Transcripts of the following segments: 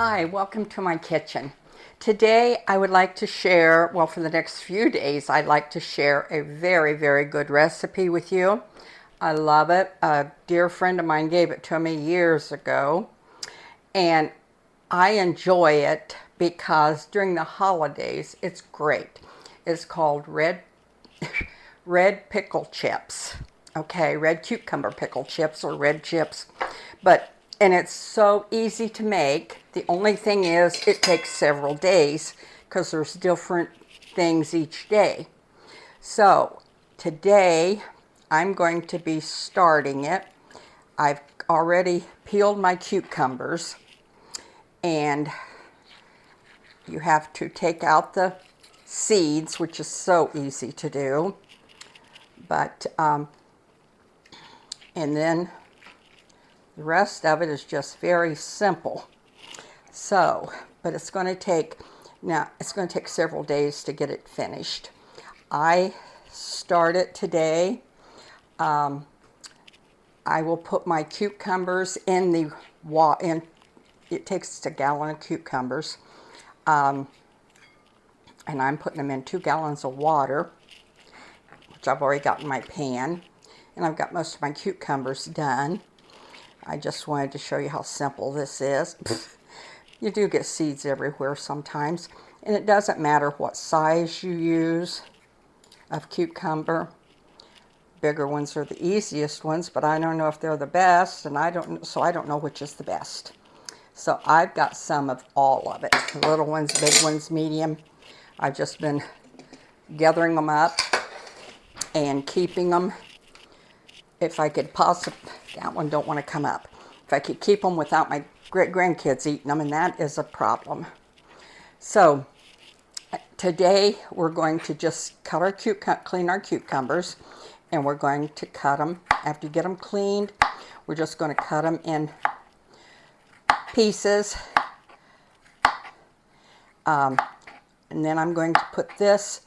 Hi, welcome to my kitchen. Today I would like to share, well, for the next few days, I'd like to share a very, very good recipe with you. I love it. A dear friend of mine gave it to me years ago, and I enjoy it because during the holidays, it's great. It's called red pickle chips. Okay, red cucumber pickle chips or red chips. And it's so easy to make. The only thing is it takes several days because there's different things each day. So today I'm going to be starting it. I've already peeled my cucumbers, and you have to take out the seeds, which is so easy to do. And then the rest of it is just very simple. So, but it's going to take several days to get it finished. I started today. I will put my cucumbers in the water. It takes a gallon of cucumbers. And I'm putting them in 2 gallons of water, which I've already got in my pan. And I've got most of my cucumbers done. I just wanted to show you how simple this is. You do get seeds everywhere sometimes, and it doesn't matter what size you use of cucumber. Bigger ones are the easiest ones, but I don't know if they're the best, and I don't know which is the best. So I've got some of all of it. The little ones, big ones, medium. I've just been gathering them up and keeping them. If I could possibly, that one don't want to come up. If I could keep them without my great-grandkids eating them, and that is a problem. So today we're going to just clean our cucumbers, and we're going to cut them. After you get them cleaned, we're just going to cut them in pieces. And then I'm going to put this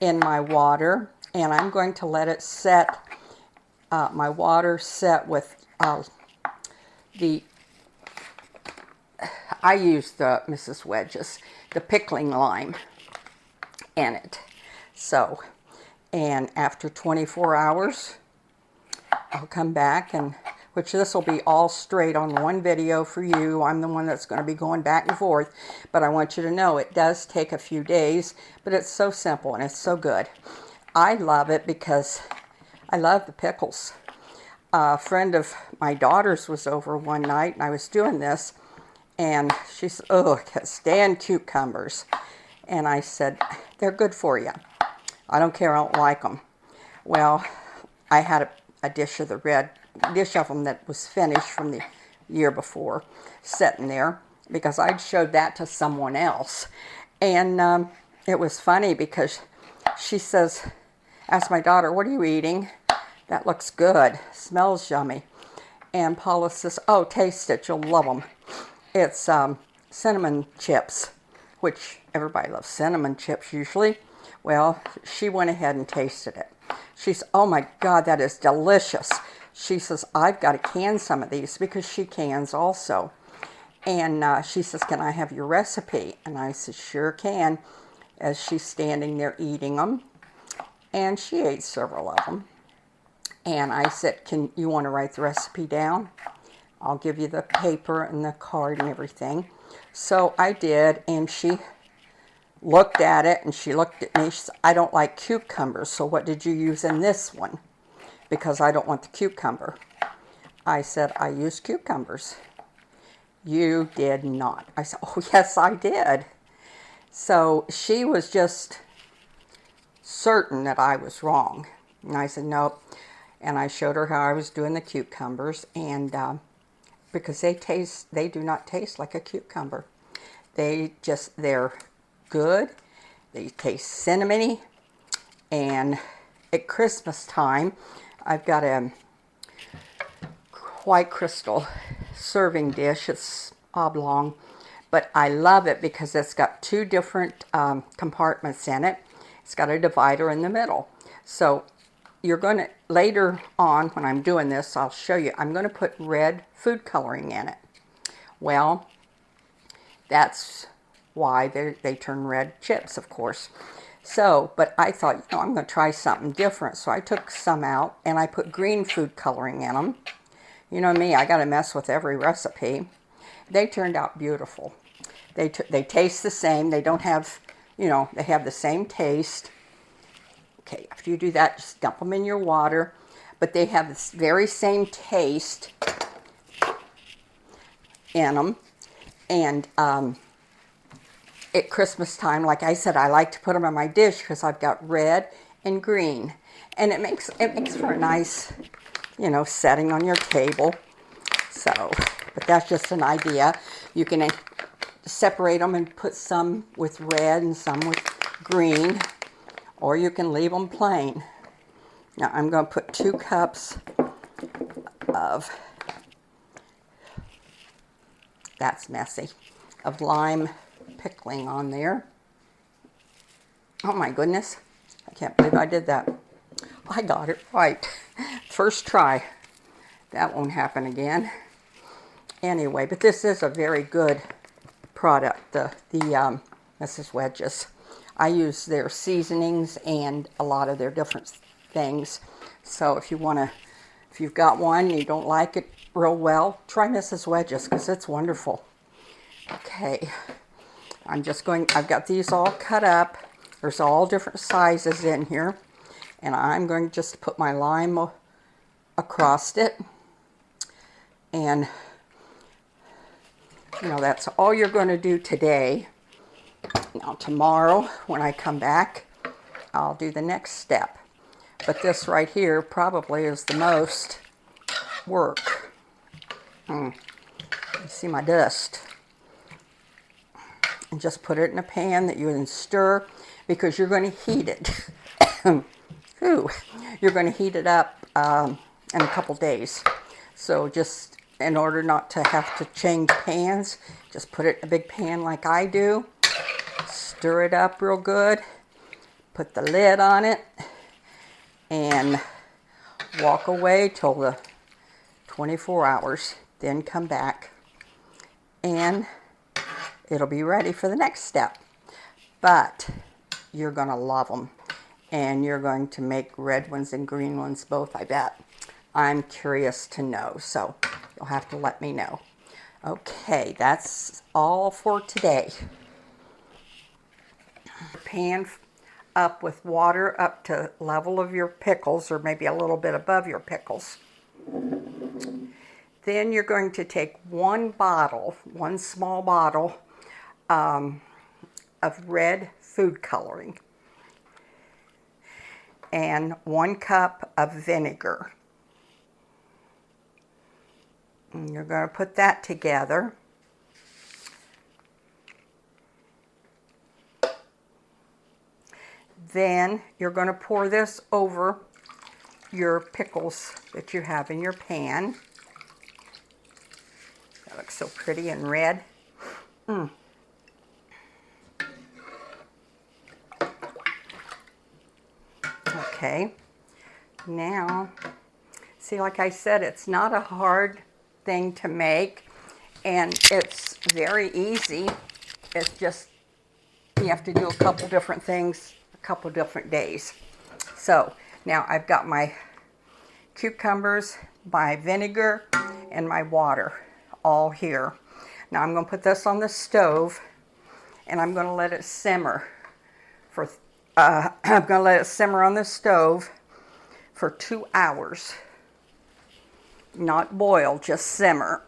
in my water, and I'm going to let it set. My water set with I use the Mrs. Wedge's, the pickling lime in it. So, and after 24 hours, I'll come back, and which this will be all straight on one video for you. I'm the one that's going to be going back and forth, but I want you to know it does take a few days, but it's so simple and it's so good. I love it because I love the pickles. A friend of my daughter's was over one night, and I was doing this, and she said, "Oh, I can't stand cucumbers." And I said, "They're good for you. I don't care, I don't like them." Well, I had a dish of them that was finished from the year before, sitting there, because I'd showed that to someone else. And it was funny because she says, asked my daughter, "What are you eating? That looks good. Smells yummy." And Paula says, "Oh, taste it. You'll love them." It's cinnamon chips, which everybody loves cinnamon chips usually. Well, she went ahead and tasted it. She said, "Oh my God, that is delicious." She says, "I've got to can some of these," because she cans also. And she says, "Can I have your recipe?" And I said, "Sure can," as she's standing there eating them. And she ate several of them. And I said, you want to write the recipe down? I'll give you the paper and the card and everything." So I did, and she looked at it, and she looked at me. She said, "I don't like cucumbers, so what did you use in this one? Because I don't want the cucumber." I said, "I used cucumbers." "You did not." I said, "Oh, yes, I did." So she was just certain that I was wrong. And I said, "Nope." And I showed her how I was doing the cucumbers, and because they do not taste like a cucumber. They're good. They taste cinnamony. And at Christmas time, I've got a white crystal serving dish. It's oblong, but I love it because it's got 2 different compartments in it. It's got a divider in the middle. So you're going to, later on when I'm doing this, I'll show you, I'm going to put red food coloring in it. Well, that's why they turn red chips, of course. So, but I thought, I'm going to try something different. So I took some out and I put green food coloring in them. You know me, I got to mess with every recipe. They turned out beautiful. They taste the same. They don't have, they have the same taste. Okay, after you do that, just dump them in your water. But they have this very same taste in them. And at Christmas time, like I said, I like to put them on my dish because I've got red and green. And it makes for a nice, setting on your table. So, but that's just an idea. You can separate them and put some with red and some with green, or you can leave them plain. Now I'm going to put 2 cups of, that's messy, of lime pickling on there. Oh my goodness, I can't believe I did that. I got it right. First try. That won't happen again. Anyway, but this is a very good product, the Mrs. Wedges. I use their seasonings and a lot of their different things. So if you've got one and you don't like it real well, try Mrs. Wedges because it's wonderful. Okay, I've got these all cut up. There's all different sizes in here. And I'm going to just put my lime across it. And, that's all you're going to do today. Now tomorrow, when I come back, I'll do the next step. But this right here probably is the most work. You see my dust. And just put it in a pan that you can stir because you're going to heat it. You're going to heat it up in a couple days. So just in order not to have to change pans, just put it in a big pan like I do. Stir it up real good. Put the lid on it. And walk away till the 24 hours. Then come back. And it'll be ready for the next step. But you're going to love them. And you're going to make red ones and green ones both, I bet. I'm curious to know, so you'll have to let me know. Okay, that's all for today. Pan up with water up to level of your pickles, or maybe a little bit above your pickles. Then you're going to take one small bottle of red food coloring and 1 cup of vinegar. And you're going to put that together. Then you're going to pour this over your pickles that you have in your pan. That looks so pretty and red. Okay, now, see, like I said, it's not a hard thing to make, and it's very easy. It's just, you have to do a couple different things, a couple different days. So, now I've got my cucumbers, my vinegar, and my water all here. Now I'm going to put this on the stove, and I'm going to let it simmer for I'm going to let it simmer on the stove for 2 hours. Not boil, just simmer.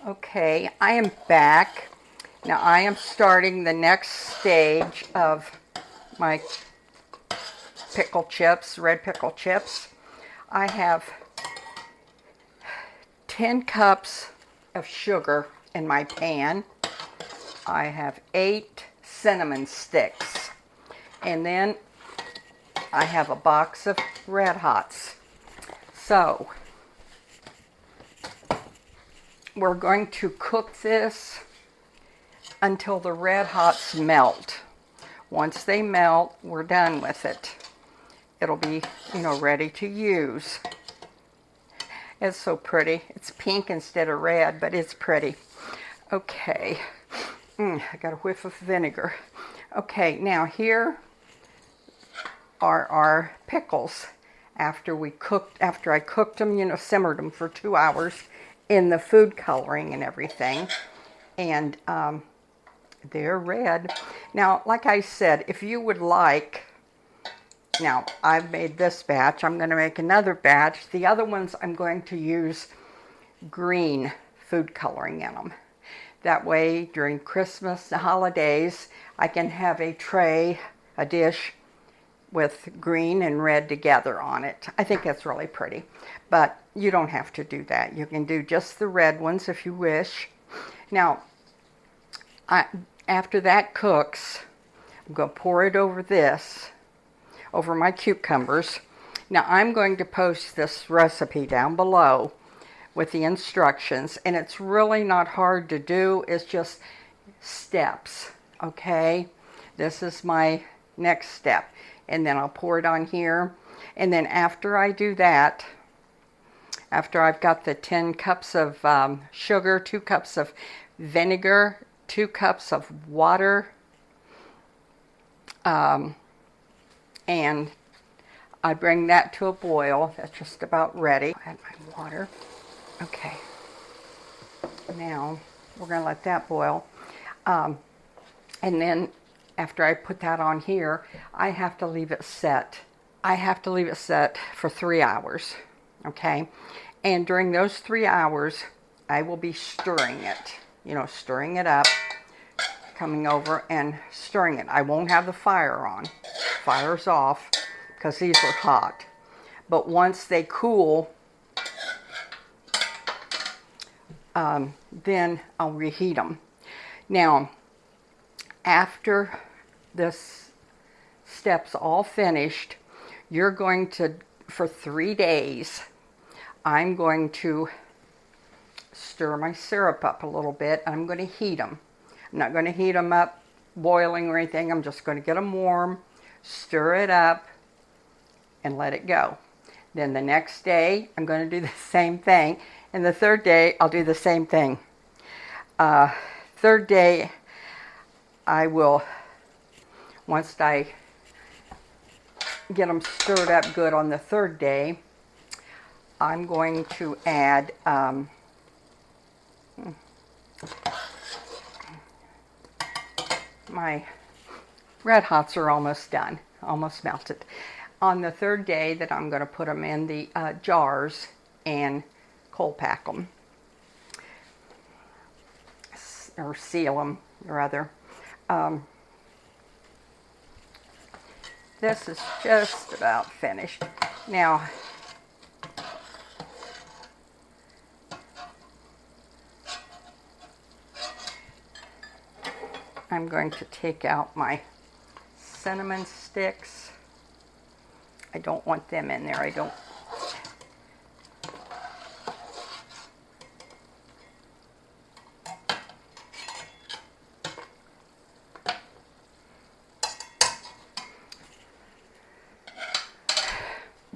Okay, I am back. Now I am starting the next stage of my pickle chips, red pickle chips. I have 10 cups of sugar in my pan. I have 8 cinnamon sticks. And then I have a box of Red Hots. So, we're going to cook this until the Red Hots melt. Once they melt, we're done with it. It'll be, ready to use. It's so pretty. It's pink instead of red, but it's pretty. Okay. I got a whiff of vinegar. Okay, now here are our pickles. After I cooked them, you know, simmered them for 2 hours in the food coloring and everything. And they're red. Now, like I said, if you would like, now I've made this batch. I'm going to make another batch. The other ones I'm going to use green food coloring in them. That way, during Christmas, the holidays, I can have a tray, a dish with green and red together on it. I think that's really pretty. But you don't have to do that. You can do just the red ones if you wish. Now, after that cooks, I'm going to pour it over this, over my cucumbers. Now, I'm going to post this recipe down below with the instructions, and it's really not hard to do. It's just steps, okay? This is my next step, and then I'll pour it on here. And then after I do that, after I've got the 10 cups of sugar, 2 cups of vinegar, 2 cups of water, and I bring that to a boil. That's just about ready. I add my water. Okay. Now we're going to let that boil. And then after I put that on here, I have to leave it set. I have to leave it set for 3 hours. Okay. And during those 3 hours, I will be stirring it. You know, stirring it up, coming over and stirring it. I won't have the fire on. Fire's off because these are hot. But once they cool, then I'll reheat them. Now, after this step's all finished, you're going to, for 3 days, I'm going to stir my syrup up a little bit. I'm going to heat them. I'm not going to heat them up boiling or anything. I'm just going to get them warm, stir it up, and let it go. Then the next day, I'm going to do the same thing. And the third day, I'll do the same thing. Third day, I will, once I get them stirred up good on the third day, I'm going to add my red hots are almost done, almost melted. On the third day that I'm going to put them in the jars and cold pack them, or seal them rather. This is just about finished. Now, I'm going to take out my cinnamon sticks. I don't want them in there. I don't.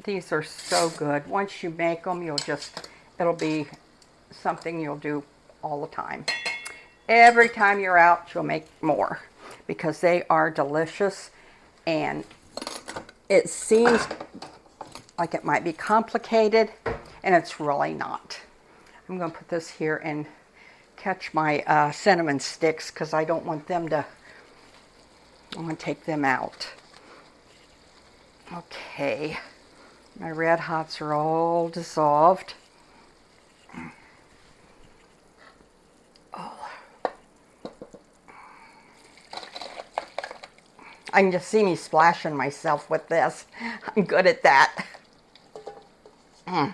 These are so good. Once you make them, it'll be something you'll do all the time. Every time you're out, you'll make more because they are delicious, and it seems like it might be complicated, and it's really not. I'm going to put this here and catch my cinnamon sticks because I don't want them to, I want to take them out. Okay, my red hots are all dissolved. I can just see me splashing myself with this. I'm good at that. Oh.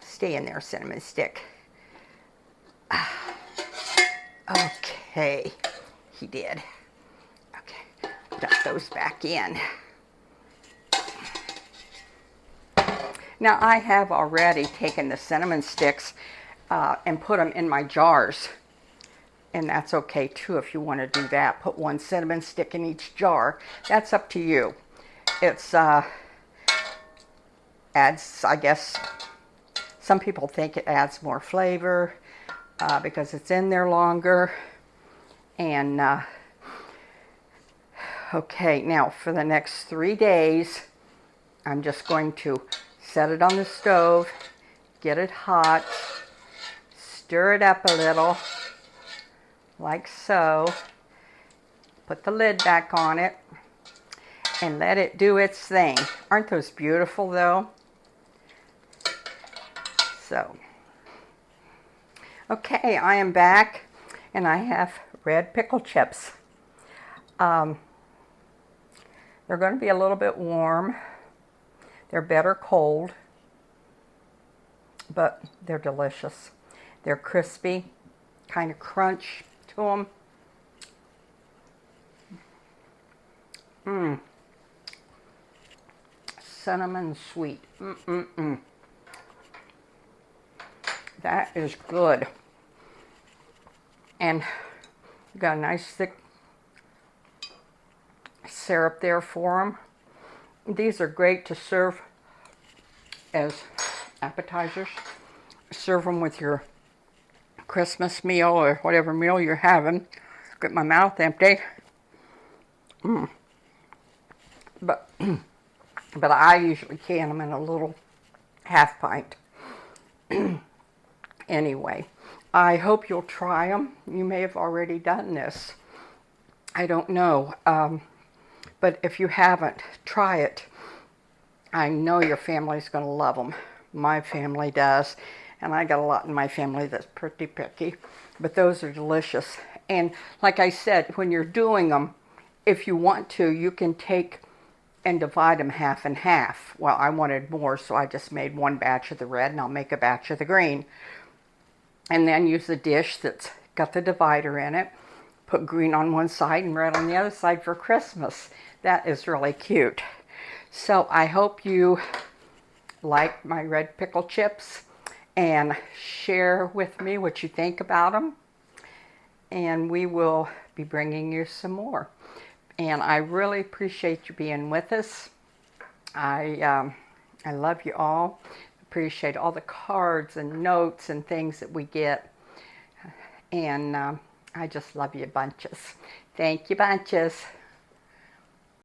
Stay in there, cinnamon stick. Okay, he did. Okay, dump those back in. Now I have already taken the cinnamon sticks and put them in my jars. And that's okay too if you want to do that. Put 1 cinnamon stick in each jar. That's up to you. It's adds, I guess, some people think it adds more flavor because it's in there longer. And okay, now for the next 3 days, I'm just going to set it on the stove, get it hot, stir it up a little, like so. Put the lid back on it and let it do its thing. Aren't those beautiful though? So, okay, I am back and I have red pickle chips. They're going to be a little bit warm. They're better cold, but they're delicious. They're crispy, kind of crunch to them. Cinnamon sweet. That is good. And got a nice thick syrup there for them. These are great to serve as appetizers. Serve them with your Christmas meal or whatever meal you're having. Get my mouth empty. But I usually can them in a little half pint. Anyway, I hope you'll try them. You may have already done this. I don't know. But if you haven't, try it. I know your family's going to love them. My family does. And I got a lot in my family that's pretty picky. But those are delicious. And like I said, when you're doing them, if you want to, you can take and divide them half and half. Well, I wanted more, so I just made one batch of the red, and I'll make a batch of the green. And then use the dish that's got the divider in it. Put green on one side and red on the other side for Christmas. That is really cute. So I hope you like my red pickle chips and share with me what you think about them. And we will be bringing you some more. And I really appreciate you being with us. I love you all. Appreciate all the cards and notes and things that we get. And I just love you bunches. Thank you bunches.